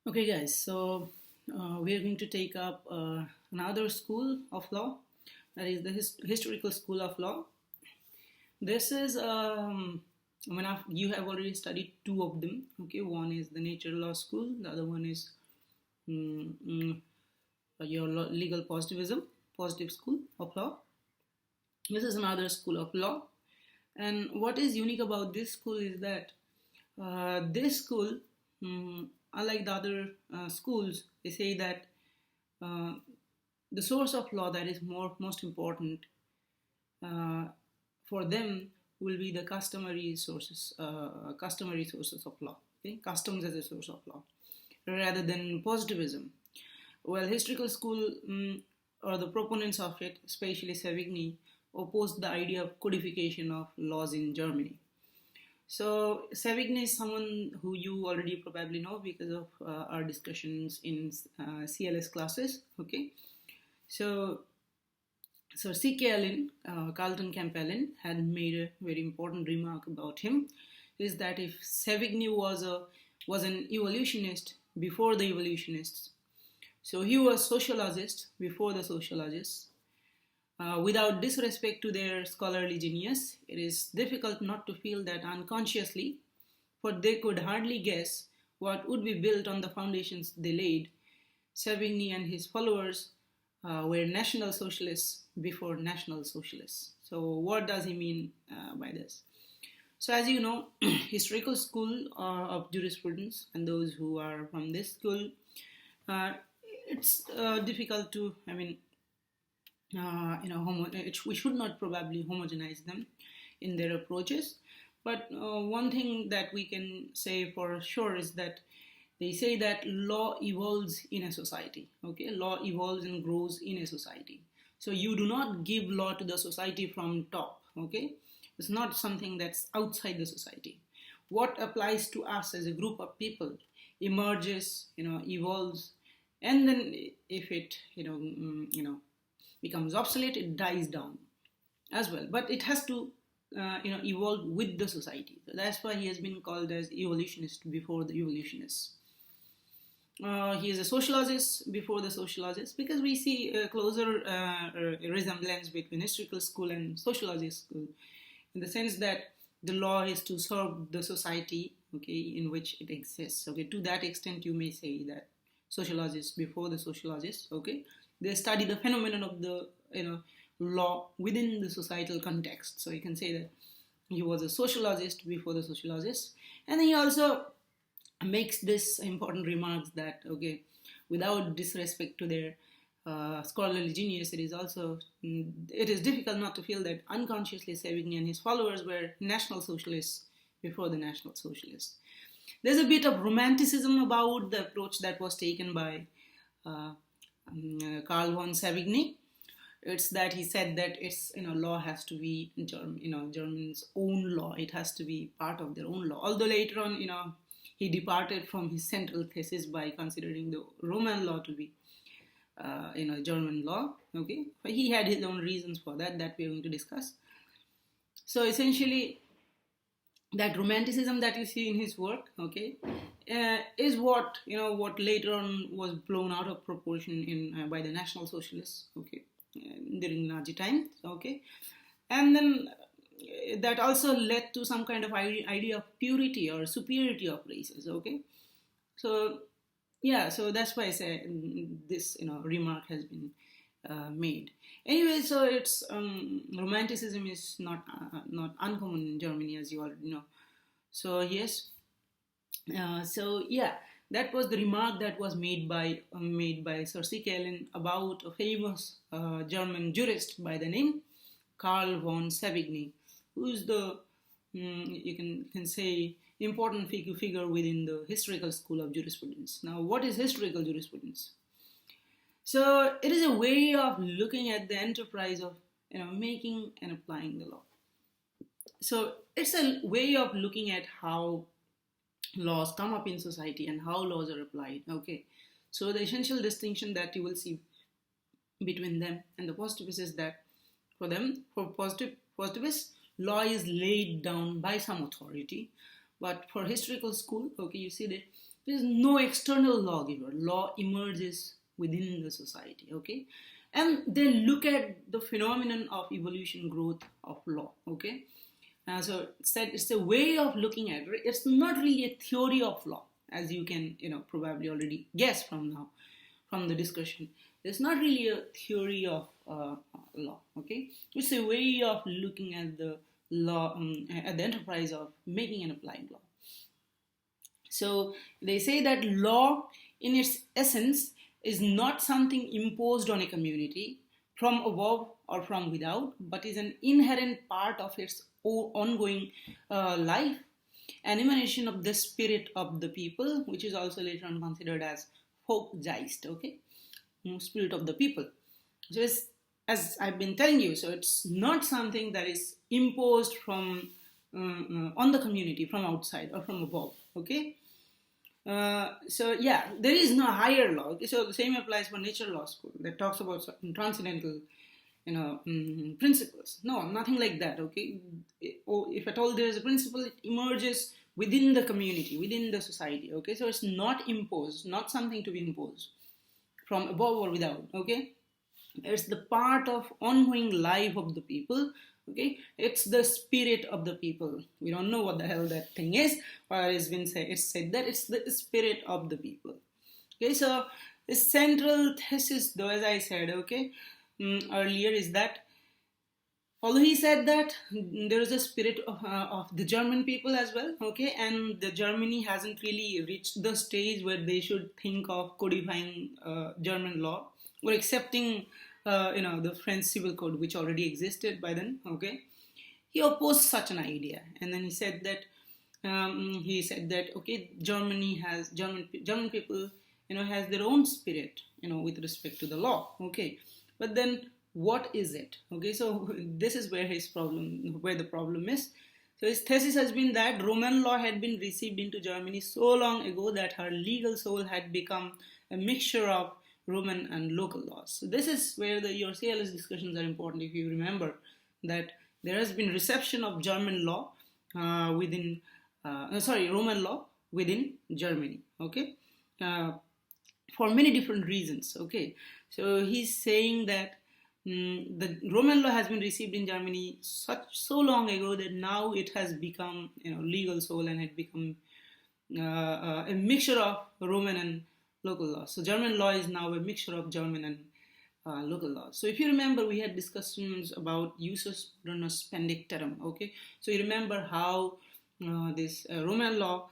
Okay, guys, so we are going to take up another school of law, that is the historical school of law. This is, you have already studied two of them. Okay, one is the nature law school, the other one is mm, mm, your legal positivism, positive school of law. This is another school of law. And what is unique about this school is that this school, unlike the other schools, they say that uh, the source of law that is most important uh, for them will be the customary sources of law. Okay, customs as a source of law, rather than positivism. Well, historical school or the proponents of it, especially Savigny, opposed the idea of codification of laws in Germany. So Savigny is someone who you already probably know because of our discussions in CLS classes. Okay, so C.K. Allen, Carlton Campbell had made a very important remark about him, is that if Savigny was an evolutionist before the evolutionists, so he was sociologist before the sociologists. Without disrespect to their scholarly genius, it is difficult not to feel that unconsciously, for they could hardly guess what would be built on the foundations they laid. Savigny and his followers were National Socialists before National Socialists. So, what does he mean by this? So, as you know, historical school of jurisprudence and those who are from this school, uh, it's difficult to, we should not probably homogenize them in their approaches. But one thing that we can say for sure is that they say that law evolves in a society. Okay, law evolves and grows in a society. So you do not give law to the society from top. Okay, it's not something that's outside the society. What applies to us as a group of people emerges, evolves, and then if it, becomes obsolete, it dies down as well. But it has to, evolve with the society. So that's why he has been called as evolutionist before the evolutionists. He is a sociologist before the sociologists because we see a closer resemblance between historical school and sociologist school, in the sense that the law is to serve the society, okay, in which it exists. Okay, to that extent, you may say that sociologists before the sociologists, okay, they study the phenomenon of the law within the societal context. So you can say that he was a sociologist before the sociologists, and he also makes this important remarks that, okay, without disrespect to their scholarly genius, it is difficult not to feel that unconsciously Savigny and his followers were National Socialists before the National Socialists. There's a bit of romanticism about the approach that was taken by Carl von Savigny. It's that he said that law has to be Germans' own law. It has to be part of their own law. Although later on, he departed from his central thesis by considering the Roman law to be German law. Okay, but he had his own reasons for that we are going to discuss. So essentially, that romanticism that you see in his work, okay, is what later on was blown out of proportion in by the National Socialists, okay, during Nazi times, okay, and then that also led to some kind of idea of purity or superiority of races, okay. So yeah, so that's why I say this remark has been made. Anyway, so it's romanticism is not uncommon in Germany, as you already know. So yes, so yeah, that was the remark that was made by Sir C.K. Allen about a famous German jurist by the name Carl von Savigny, who's the you can say important figure within the historical school of jurisprudence. Now, what is historical jurisprudence? So it is a way of looking at the enterprise of making and applying the law. So it's a way of looking at how laws come up in society and how laws are applied. Okay, so the essential distinction that you will see between them and the positivists is that for positivists, law is laid down by some authority, but for historical school, okay, you see that There is no external lawgiver. Law emerges within the society, okay? And they look at the phenomenon of evolution growth of law, okay? So it's a way of looking at it. It's not really a theory of law, as you can, probably already guess from now, from the discussion. It's not really a theory of law, okay? It's a way of looking at the law, at the enterprise of making and applying law. So they say that law, in its essence, is not something imposed on a community from above or from without, but is an inherent part of its ongoing life, an emanation of the spirit of the people, which is also later on considered as Volksgeist, okay, spirit of the people. So it's, as I've been telling you, so it's not something that is imposed from on the community from outside or from above, okay. So yeah, there is no higher law. Okay? So the same applies for nature law school that talks about certain transcendental, principles. No, nothing like that. Okay, if at all there is a principle, it emerges within the community, within the society. Okay, so it's not imposed, not something to be imposed from above or without. Okay, it's the part of ongoing life of the people. Okay, it's the spirit of the people. We don't know what the hell that thing is, but it's said that it's the spirit of the people. Okay, so the central thesis, though, as I said, okay, earlier, is that although he said that there is a spirit of the German people as well, okay, and the Germany hasn't really reached the stage where they should think of codifying German law or accepting the French civil code, which already existed by then, okay. He opposed such an idea, and then he said that okay, German people, has their own spirit, with respect to the law, okay. But then what is it? Okay, so this is where the problem is. So his thesis has been that Roman law had been received into Germany so long ago that her legal soul had become a mixture of Roman and local laws. So this is where your CLS discussions are important. If you remember that there has been reception of German law Roman law within Germany, okay, for many different reasons, okay. So he's saying that the Roman law has been received in Germany so long ago that now it has become, legal soul, and it become a mixture of Roman and local laws. So German law is now a mixture of German and local laws. So if you remember, we had discussions about usus modernus pendictorum, okay. So you remember how this Roman law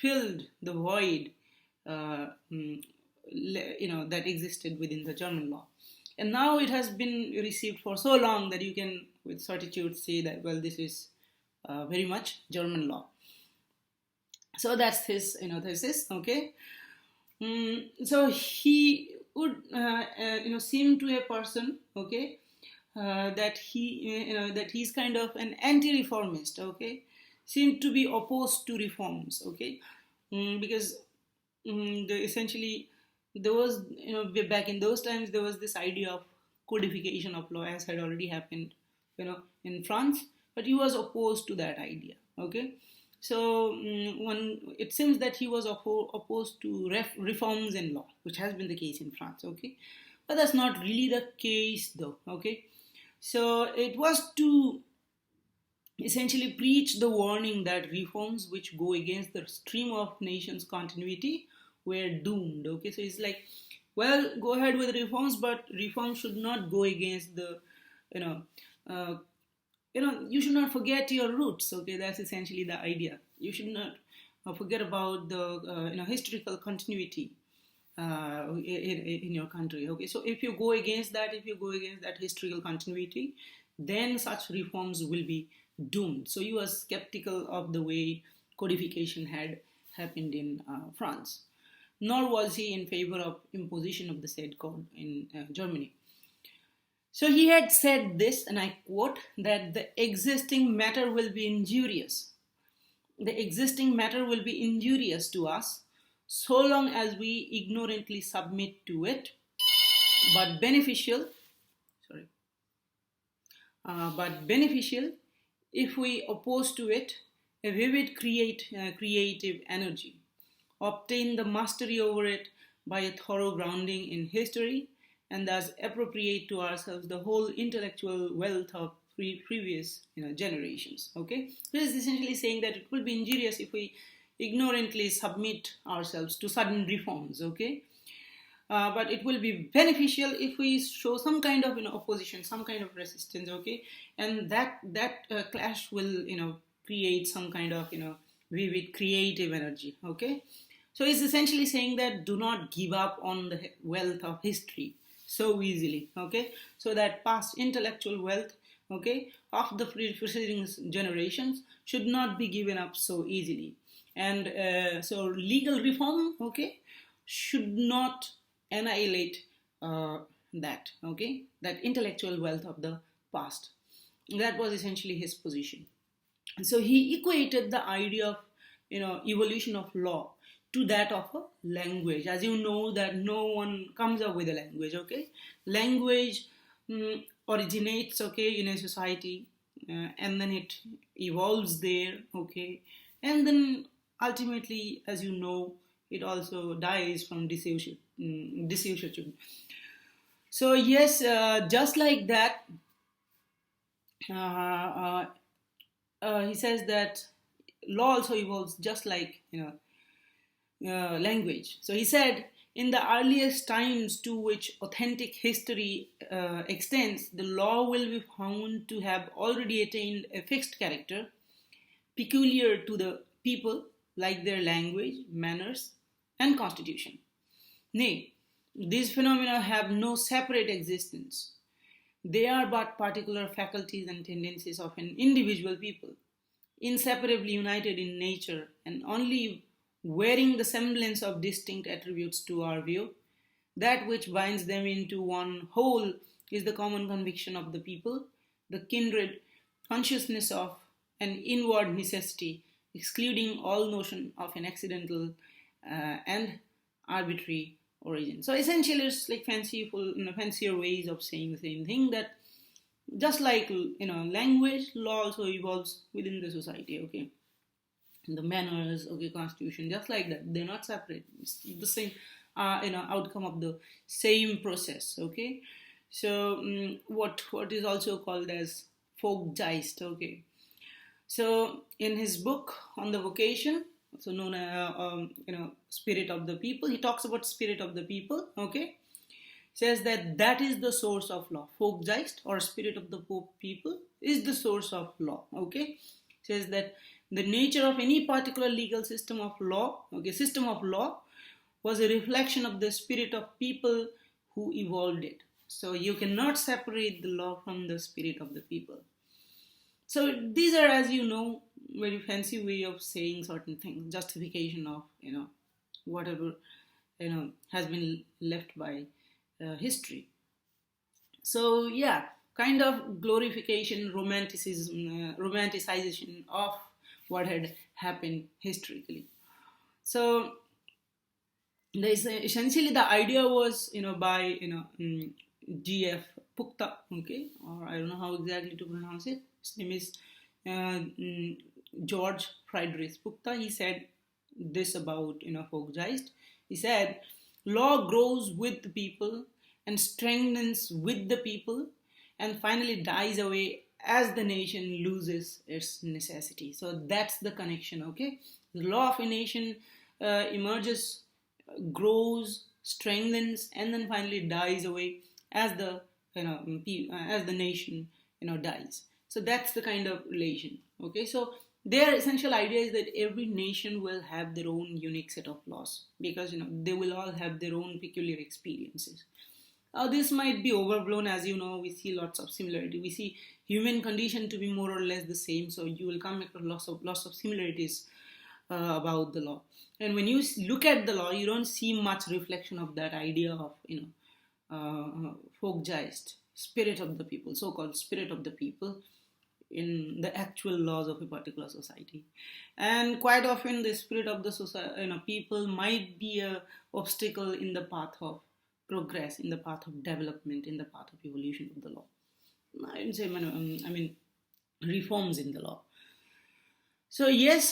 filled the void, that existed within the German law. And now it has been received for so long that you can with certitude say that, well, this is very much German law. So that's his thesis, okay. So he would seem to a person, okay, that he's kind of an anti-reformist, okay, seemed to be opposed to reforms, okay, because essentially there was, back in those times, there was this idea of codification of law, as had already happened, in France, but he was opposed to that idea, okay. So it seems that he was opposed to reforms in law, which has been the case in France, okay. But that's not really the case, though, okay. So it was to essentially preach the warning that reforms which go against the stream of nation's continuity were doomed, okay. So it's like, well, go ahead with reforms, but reforms should not go against the, you should not forget your roots, okay. That's essentially the idea. You should not forget about the, historical continuity in your country, okay. So if you go against that historical continuity, then such reforms will be doomed. So he was skeptical of the way codification had happened in France. Nor was he in favor of imposition of the said code in Germany. So he had said this, and I quote, that the existing matter will be injurious. The existing matter will be injurious to us so long as we ignorantly submit to it, but beneficial if we oppose to it a vivid creative energy. obtain the mastery over it by a thorough grounding in history, and thus appropriate to ourselves the whole intellectual wealth of previous generations. Okay, so it's essentially saying that it will be injurious if we ignorantly submit ourselves to sudden reforms. Okay, but it will be beneficial if we show some kind of opposition, some kind of resistance. Okay, and that clash will create some kind of vivid creative energy. Okay, so it's essentially saying that do not give up on the wealth of history so easily. Okay, so that past intellectual wealth, okay, of the preceding generations should not be given up so easily. And so legal reform, okay, should not annihilate that, okay, that intellectual wealth of the past. That was essentially his position. And so he equated the idea of evolution of law to that of a language. As you know, that no one comes up with a language. Okay, language originates, okay, in a society, and then it evolves there. Okay, and then ultimately, as you know, it also dies from disusation. So yes, just like that, uh, he says that law also evolves just like language. So he said, in the earliest times to which authentic history extends, the law will be found to have already attained a fixed character, peculiar to the people, like their language, manners, and constitution. Nay, these phenomena have no separate existence. They are but particular faculties and tendencies of an individual people, inseparably united in nature and only wearing the semblance of distinct attributes to our view. That which binds them into one whole is the common conviction of the people, the kindred consciousness of an inward necessity, excluding all notion of an accidental and arbitrary origin. So essentially, it's like fancier ways of saying the same thing, that just like language, law also evolves within the society. Okay, the manners, okay, constitution, just like that, they're not separate. It's the same outcome of the same process. Okay, so what is also called as Folkgeist. Okay, so in his book on the vocation, so known as spirit of the people, he talks about spirit of the people. Okay, says that is the source of law. Folkgeist, or spirit of the people, is the source of law. Okay, says that the nature of any particular legal system of law, okay, system of law, was a reflection of the spirit of people who evolved it. So you cannot separate the law from the spirit of the people. So these are, as you know, very fancy way of saying certain things, justification of whatever has been left by history. So yeah, kind of glorification, romanticization of what had happened historically. So essentially the idea was by G.F. Pukta, okay, or I don't know how exactly to pronounce it. His name is George Friedrich Pukta. He said this about Folkgeist. He said, law grows with the people and strengthens with the people, and finally dies away as the nation loses its necessity. So that's the connection. Okay, the law of a nation emerges, grows, strengthens, and then finally dies away as the as the nation dies. So that's the kind of relation. Okay, so their essential idea is that every nation will have their own unique set of laws, because they will all have their own peculiar experiences. This might be overblown. As you know, we see lots of similarity. We see human condition to be more or less the same, so you will come across lots of similarities about the law. And when you look at the law, you don't see much reflection of that idea of Folkgeist, spirit of the people, so-called spirit of the people, in the actual laws of a particular society. And quite often the spirit of the society, people might be a obstacle in the path of progress, in the path of development, in the path of evolution of the law. I didn't say, I mean reforms in the law. So yes,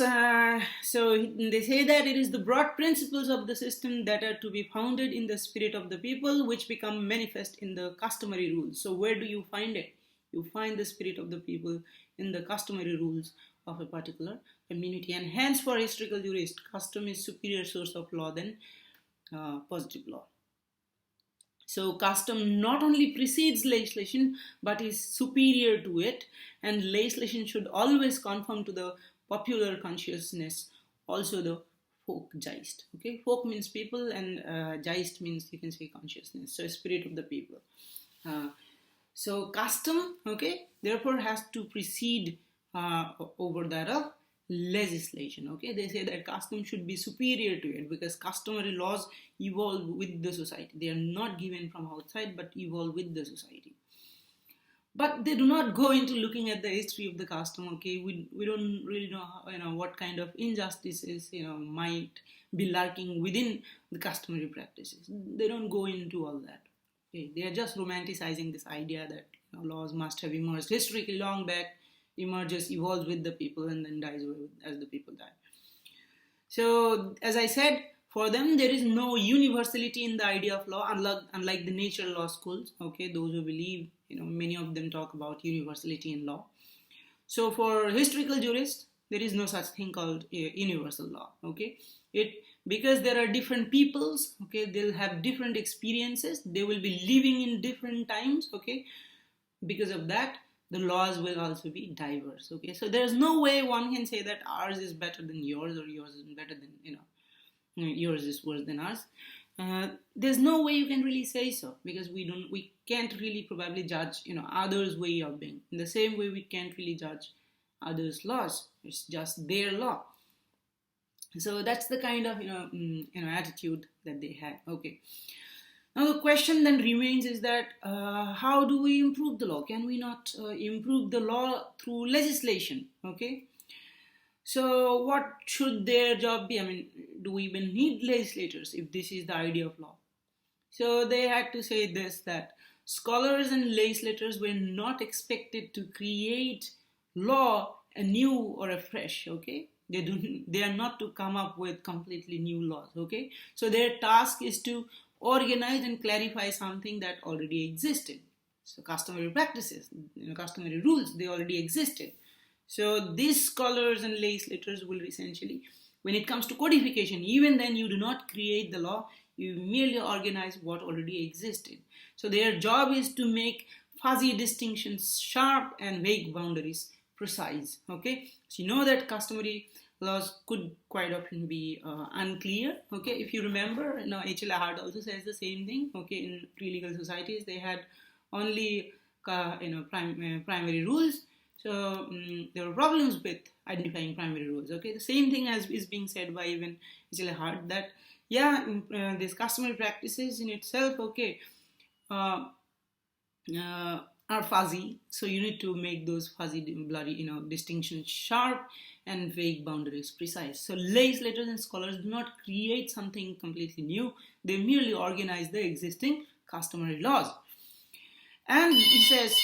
so they say that it is the broad principles of the system that are to be founded in the spirit of the people, which become manifest in the customary rules. So where do you find it? You find the spirit of the people in the customary rules of a particular community, and hence, for historical jurists, custom is superior source of law than positive law. So custom not only precedes legislation but is superior to it, and legislation should always conform to the popular consciousness, also the folk geist. Okay, folk means people, and geist means, you can say, consciousness. So spirit of the people. Uh, so custom, okay, therefore has to precede over that of legislation. Okay, they say that custom should be superior to it because customary laws evolve with the society. They are not given from outside but evolve with the society. But they do not go into looking at the history of the custom. Okay, we don't really know how, what kind of injustices might be lurking within the customary practices. They don't go into all that. Okay, they are just romanticizing this idea that laws must have emerged historically long back, emerges, evolves with the people, and then dies away as the people die. So, as I said, for them there is no universality in the idea of law, unlike the natural law schools. Okay, those who believe, many of them talk about universality in law. So, for historical jurists, there is no such thing called universal law. Okay, it because there are different peoples. Okay, they'll have different experiences. They will be living in different times. Okay, because of that the laws will also be diverse. Okay, so there's no way one can say that ours is better than yours or yours is better than yours is worse than ours. There's no way you can really say so because we can't really probably judge others' way of being in the same way we can't really judge others' laws. It's just their law. So that's the kind of attitude that they had. Okay, now the question then remains is that how do we improve the law? Can we not improve the law through legislation? Okay, so what should their job be? I mean, do we even need legislators if this is the idea of law? So they had to say this, that scholars and legislators were not expected to create law anew or afresh. Okay, they are not to come up with completely new laws. Okay, so their task is to organize and clarify something that already existed. So customary practices, customary rules, they already existed. So these scholars and legislators will essentially, when it comes to codification, even then you do not create the law, you merely organize what already existed. So their job is to make fuzzy distinctions sharp and vague boundaries precise. Okay, so you know that customary laws could quite often be unclear. Okay, if you remember, H.L. Hart also says the same thing. Okay, in pre-legal societies they had only primary rules. So there were problems with identifying primary rules. Okay, the same thing as is being said by even H.L. Hart, that these customary practices in itself, okay, uh, are fuzzy. So you need to make those fuzzy, blurry, distinctions sharp and vague boundaries precise. So legislators and scholars do not create something completely new. They merely organize the existing customary laws. And he says,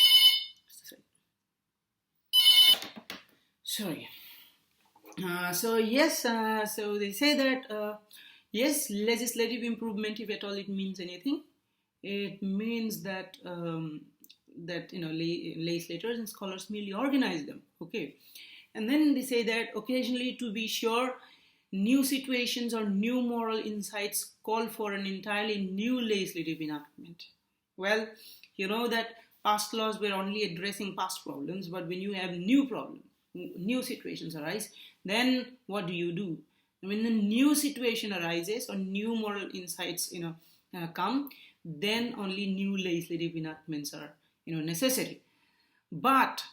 sorry. So they say that yes, legislative improvement, if at all it means anything, it means that legislators and scholars merely organize them. Okay, and then they say that occasionally, to be sure, new situations or new moral insights call for an entirely new legislative enactment. Well, you know that past laws were only addressing past problems, but when you have new problems, new situations arise, then what do? When a new situation arises or new moral insights come, then only new legislative enactments are necessary. But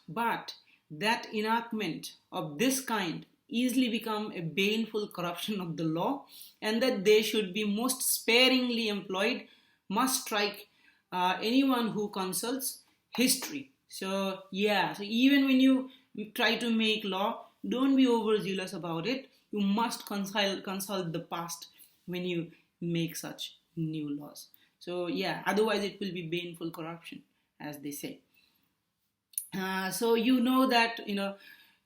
that enactment of this kind easily become a baneful corruption of the law, and that they should be most sparingly employed must strike anyone who consults history. So even when you try to make law, don't be overzealous about it. You must consult the past when you make such new laws. So otherwise it will be baneful corruption, as they say. So you know that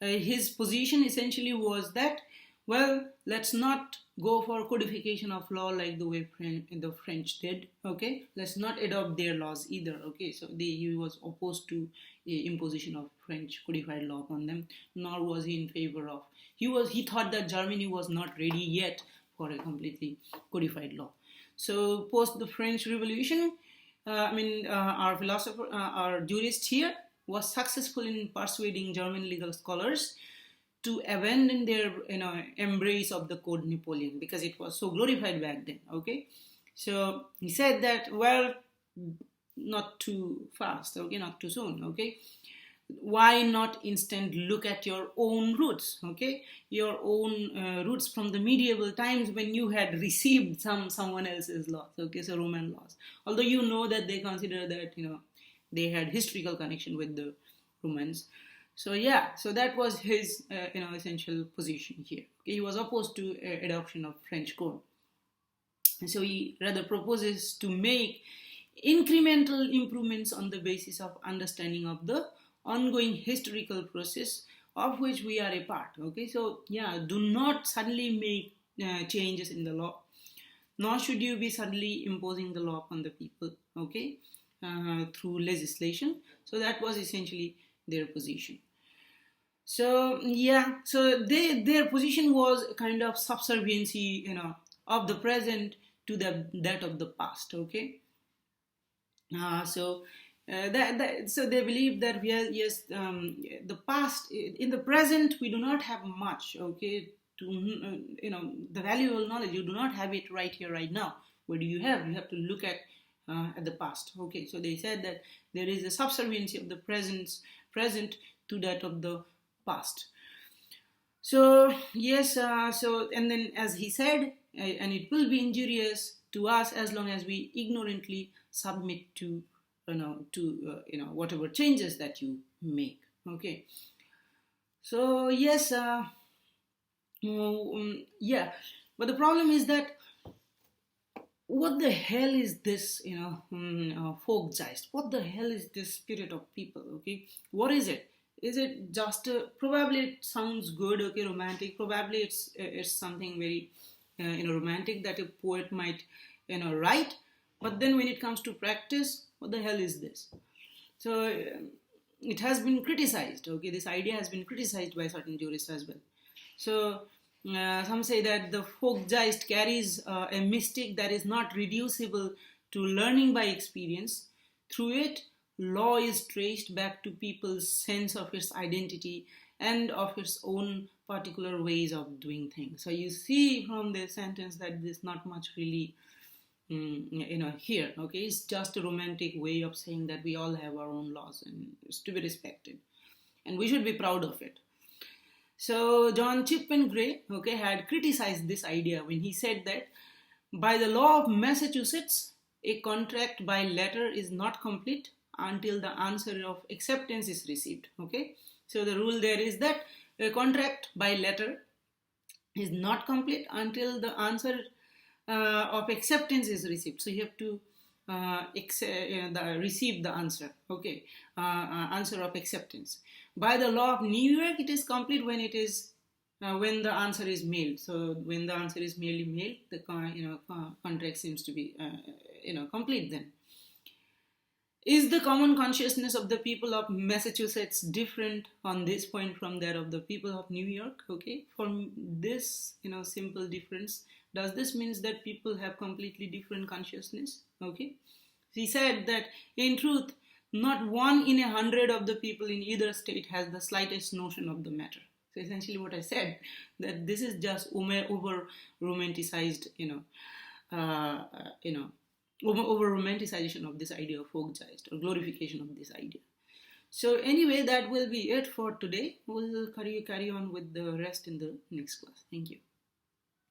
his position essentially was that, well, let's not go for codification of law like the way the French did. Okay, let's not adopt their laws either. Okay, so he was opposed to imposition of French codified law upon them, nor was he in favor of. He thought that Germany was not ready yet for a completely codified law. So post the French Revolution, our philosopher, our jurist here was successful in persuading German legal scholars to abandon their embrace of the Code Napoleon, because it was so glorified back then. Okay, so he said that, well, not too fast, okay, not too soon. Okay, why not instead look at your own roots, okay, your own roots from the medieval times when you had received someone else's laws, okay, so Roman laws, although you know that they consider that they had historical connection with the Romans. So yeah, so that was his essential position here. Okay, he was opposed to adoption of French code, and so he rather proposes to make incremental improvements on the basis of understanding of the ongoing historical process of which we are a part. Okay, so yeah, do not suddenly make changes in the law, nor should you be suddenly imposing the law upon the people, okay, through legislation. So that was essentially their position. So yeah, so their position was a kind of subserviency, of the present to that of the past. Okay, so they believe that the past, in the present we do not have much. Okay, to the valuable knowledge, you do not have it right here, right now. What do you have? You have to look at the past. Okay, so they said that there is a subserviency of the present to that of the past. So yes, and then as he said, and it will be injurious to us as long as we ignorantly submit to whatever changes that you make. Okay, so yes, yeah, but the problem is that, what the hell is this folkgeist? What the hell is this spirit of people? Okay, what is it? Is it just probably it sounds good, okay, romantic, probably it's something very romantic that a poet might write, but then when it comes to practice, what the hell is this? So it has been criticized. Okay, this idea has been criticized by certain jurists as well. So some say that the folkgeist carries a mystic that is not reducible to learning by experience. Through it, law is traced back to people's sense of its identity and of its own particular ways of doing things. So you see from the sentence that there's not much really here. Okay, it's just a romantic way of saying that we all have our own laws and it's to be respected, and we should be proud of it. So John Chipman Gray, okay, had criticized this idea when he said that by the law of Massachusetts, a contract by letter is not complete until the answer of acceptance is received. Okay, so the rule there is that a contract by letter is not complete until the answer of acceptance is received. So you have to receive the answer. Okay, answer of acceptance. By the law of New York, it is complete when it is when the answer is mailed. So when the answer is merely mailed, the contract seems to be complete then. Is the common consciousness of the people of Massachusetts different on this point from that of the people of New York? Okay, from this simple difference, does this mean that people have completely different consciousness? Okay, he said that in truth, not 1 in 100 of the people in either state has the slightest notion of the matter. So essentially what I said, that this is just over romanticized, over romanticization of this idea of folkgeist, or glorification of this idea. So anyway, that will be it for today. We'll carry on with the rest in the next class. Thank you.